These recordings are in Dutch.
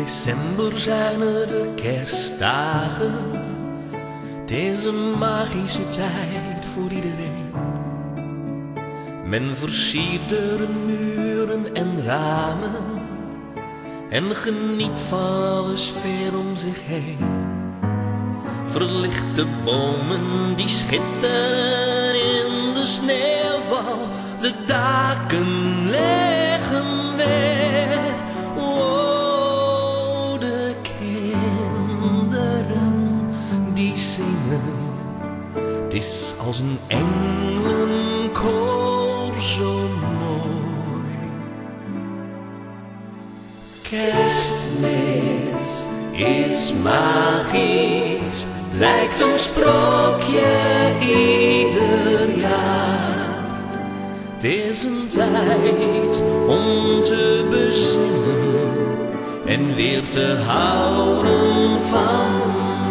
december zijn er de kerstdagen. Het is een magische tijd voor iedereen. Men versiert deuren, muren en ramen en geniet van alle sfeer om zich heen. Verlichte bomen die schitteren in de sneeuwval, de daken leggen weer. Oh, de kinderen die zingen, het is als een engelenkoor zo mooi. Kerstmis is magisch, lijkt een sprookje ieder jaar. Het is een tijd om te bezinnen en weer te houden van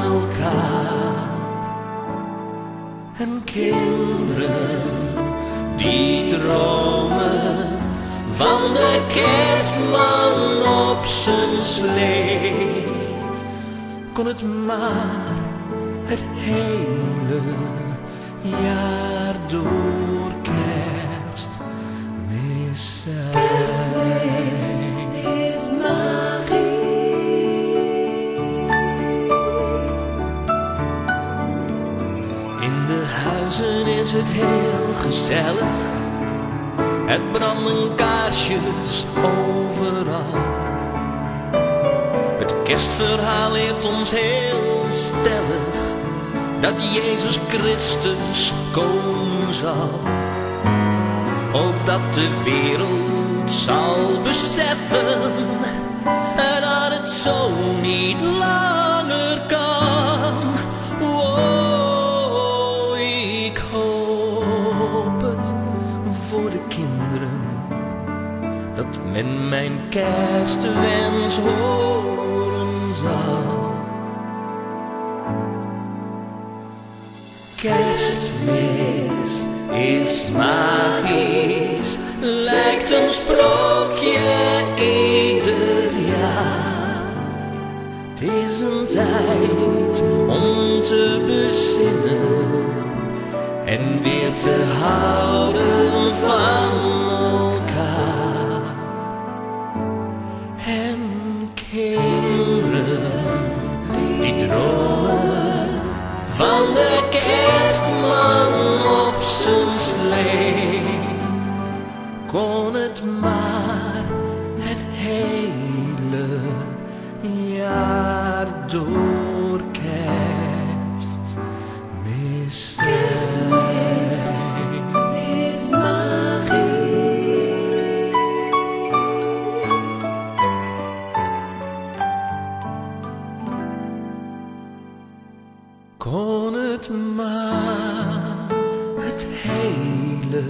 elkaar. En kinderen die dromen van de kerstman op zijn slee, kon het maar het hele jaar door kerstmis zijn. Kerstmis is magisch. In de huizen is het heel gezellig, het branden kaarsjes overal. Het kerstverhaal leert ons heel stellig dat Jezus Christus komen zal, opdat de wereld zal beseffen dat het zo niet langer kan. Oh, ik hoop het voor de kinderen, dat men mijn kerstwens horen zal. Kerstmis is magisch, lijkt een sprookje ieder jaar. Het is een tijd om te bezinnen en weer te houden van elkaar. En kinderen die dromen van de kerstman op zijn slee, kon het maar het hele jaar door kerstmis zijn. Is magisch. Kon het maar het hele